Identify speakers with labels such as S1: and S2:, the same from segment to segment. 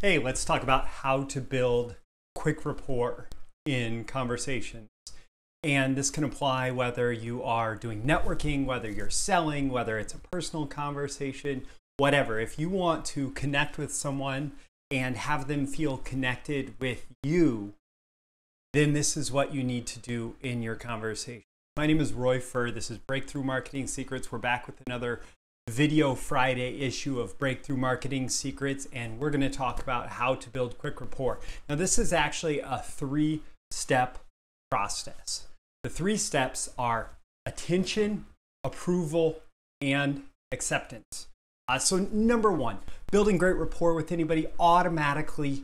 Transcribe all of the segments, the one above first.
S1: Hey, let's talk about how to build quick rapport in conversations. And this can apply whether you are doing networking, whether you're selling, whether it's a personal conversation, whatever. If you want to connect with someone and have them feel connected with you, then this is what you need to do in your conversation. My name is Furr. This is Breakthrough Marketing Secrets. We're back with another Video Friday issue of Breakthrough Marketing Secrets, and we're going to talk about how to build quick rapport. Now, this is actually a three-step process. The three steps are attention, approval, and acceptance. So number one, building great rapport with anybody automatically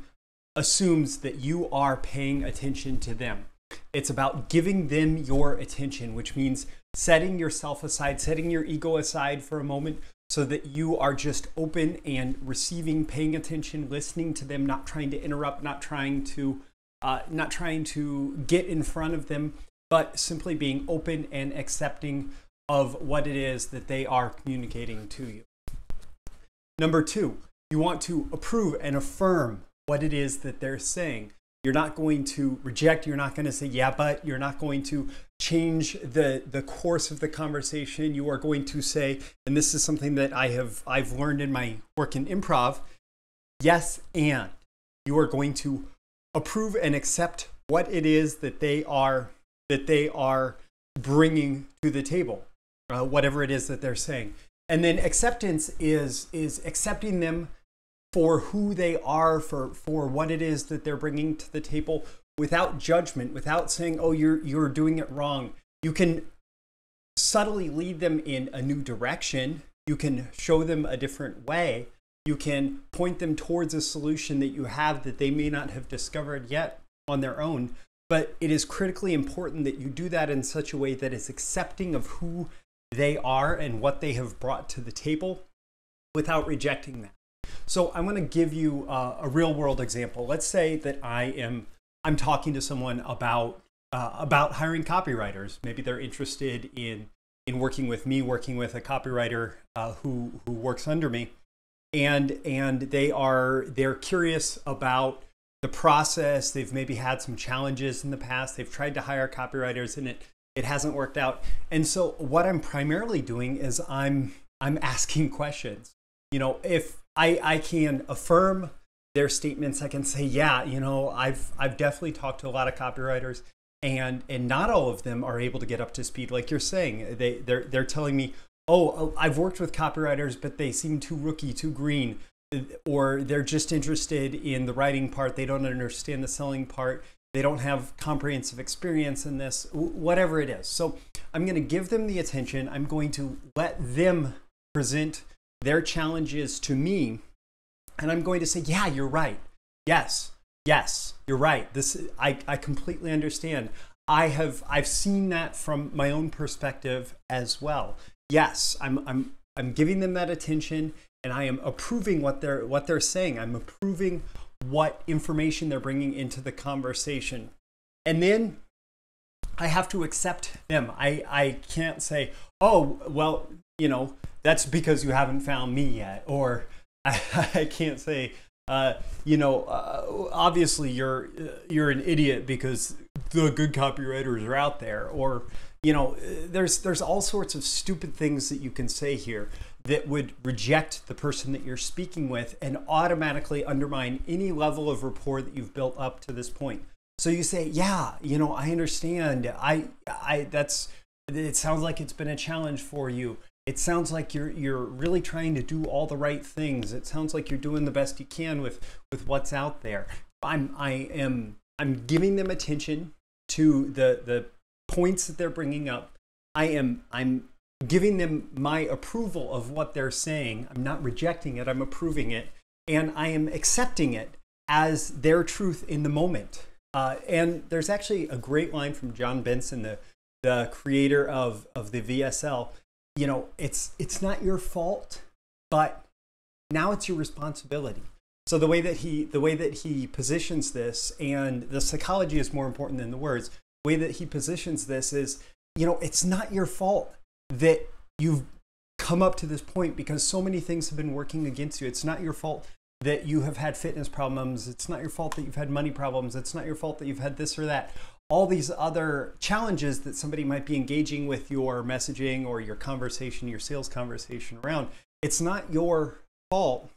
S1: assumes that you are paying attention to them. It's about giving them your attention, which means setting yourself aside, setting your ego aside for a moment so that you are just open and receiving, paying attention, listening to them, not trying to interrupt, not trying to get in front of them, but simply being open and accepting of what it is that they are communicating to you. Number two, you want to approve and affirm what it is that they're saying. You're not going to reject, you're not going to say, yeah, but you're not going to change the course of the conversation. You are going to say, and this is something that I've learned in my work in improv, yes, and you are going to approve and accept what it is that they are bringing to the table, whatever it is that they're saying. And then acceptance is accepting them for who they are, for what it is that they're bringing to the table, without judgment, without saying, oh, you're doing it wrong. You can subtly lead them in a new direction. You can show them a different way. You can point them towards a solution that you have that they may not have discovered yet on their own. But it is critically important that you do that in such a way that is accepting of who they are and what they have brought to the table without rejecting that. So I'm going to give you a real world example. Let's say that I'm talking to someone about hiring copywriters. Maybe they're interested in working with me, working with a copywriter who works under me, and they're curious about the process. They've maybe had some challenges in the past. They've tried to hire copywriters and it hasn't worked out. And so what I'm primarily doing is I'm asking questions. You know, if I can affirm their statements, I can say, yeah, you know, I've definitely talked to a lot of copywriters, and not all of them are able to get up to speed. Like you're saying, they're telling me, oh, I've worked with copywriters, but they seem too rookie, too green, or they're just interested in the writing part. They don't understand the selling part. They don't have comprehensive experience in this, whatever it is. So I'm going to give them the attention. I'm going to let them present their challenges to me, and I'm going to say, yeah, you're right. Yes, you're right. I completely understand. I've seen that from my own perspective as well. Yes, I'm giving them that attention, and I am approving what they're saying. I'm approving what information they're bringing into the conversation. And then I have to accept them. I can't say, oh, well, you know, that's because you haven't found me yet. Or I can't say, obviously you're an idiot because the good copywriters are out there. Or, you know, there's all sorts of stupid things that you can say here that would reject the person that you're speaking with and automatically undermine any level of rapport that you've built up to this point. So you say, yeah, you know, I understand. It sounds like it's been a challenge for you. It sounds like you're really trying to do all the right things. It sounds like you're doing the best you can with what's out there. I'm giving them attention to the points that they're bringing up. I'm giving them my approval of what they're saying. I'm not rejecting it. I'm approving it, and I am accepting it as their truth in the moment. And there's actually a great line from John Benson, the creator of the VSL. You know, it's not your fault, but now it's your responsibility. So the way that he positions this, and the psychology is more important than the words. The way that he positions this is, you know, it's not your fault that you've come up to this point because so many things have been working against you. It's not your fault that you have had fitness problems. It's not your fault that you've had money problems. It's not your fault that you've had this or that. All these other challenges that somebody might be engaging with your messaging or your conversation, your sales conversation around. It's not your fault,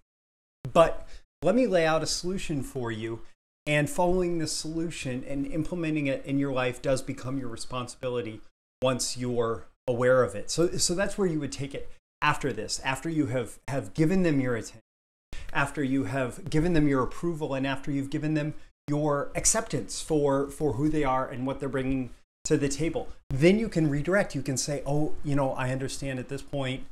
S1: but let me lay out a solution for you. And following this solution and implementing it in your life does become your responsibility once you're aware of it. So that's where you would take it after this, after you have given them your attention, after you have given them your approval, and after you've given them your acceptance for who they are and what they're bringing to the table. Then you can redirect. You can say, oh, I understand at this point,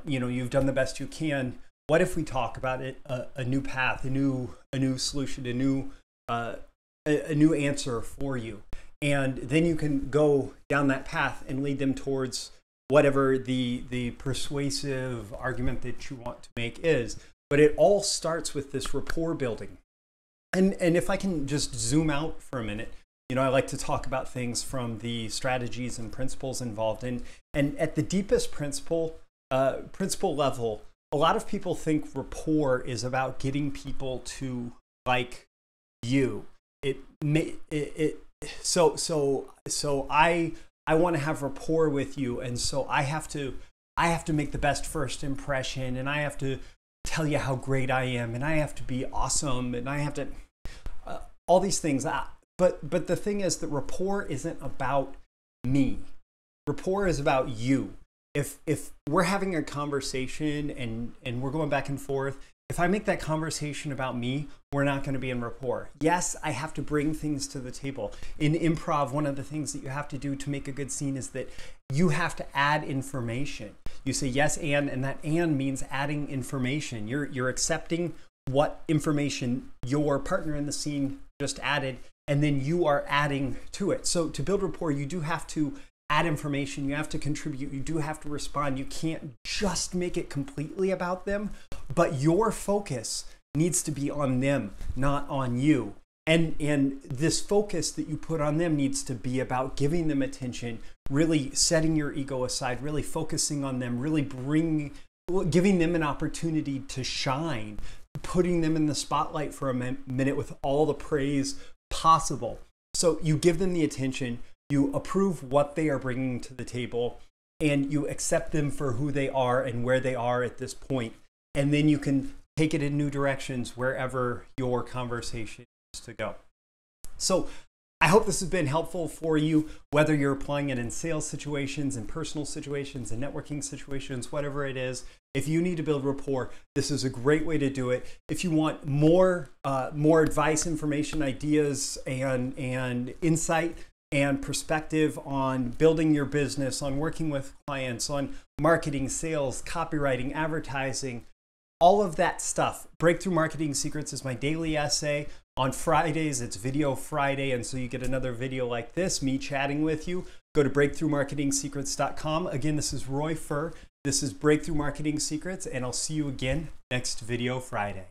S1: you've done the best you can. What if we talk about it, a new path, a new solution, a new answer for you? And then you can go down that path and lead them towards whatever the persuasive argument that you want to make is. But it all starts with this rapport building. And if I can just zoom out for a minute, I like to talk about things from the strategies and principles involved. And at the deepest principle level, a lot of people think rapport is about getting people to like you. So I want to have rapport with you, and so I have to make the best first impression, and I have to tell you how great I am, and I have to be awesome, and I have to all these things. But the thing is that rapport isn't about me. Rapport is about you. If we're having a conversation and we're going back and forth, if I make that conversation about me, we're not going to be in rapport. Yes, I have to bring things to the table. In improv, one of the things that you have to do to make a good scene is that you have to add information. You say yes and that and means adding information. You're accepting what information your partner in the scene just added, and then you are adding to it. So to build rapport, you do have to add information, you have to contribute, you do have to respond. You can't just make it completely about them, but your focus needs to be on them, not on you. And this focus that you put on them needs to be about giving them attention, really setting your ego aside, really focusing on them, really giving them an opportunity to shine, putting them in the spotlight for a minute with all the praise possible. So you give them the attention, you approve what they are bringing to the table, and you accept them for who they are and where they are at this point. And then you can take it in new directions wherever your conversation is to go. So I hope this has been helpful for you, whether you're applying it in sales situations, in personal situations, in networking situations, whatever it is. If you need to build rapport, this is a great way to do it. If you want more advice, information, ideas, and insight and perspective on building your business, on working with clients, on marketing, sales, copywriting, advertising, all of that stuff. Breakthrough Marketing Secrets is my daily essay. On Fridays, it's Video Friday, and so you get another video like this, me chatting with you. Go to breakthroughmarketingsecrets.com. Again, this is Roy Furr. This is Breakthrough Marketing Secrets, and I'll see you again next Video Friday.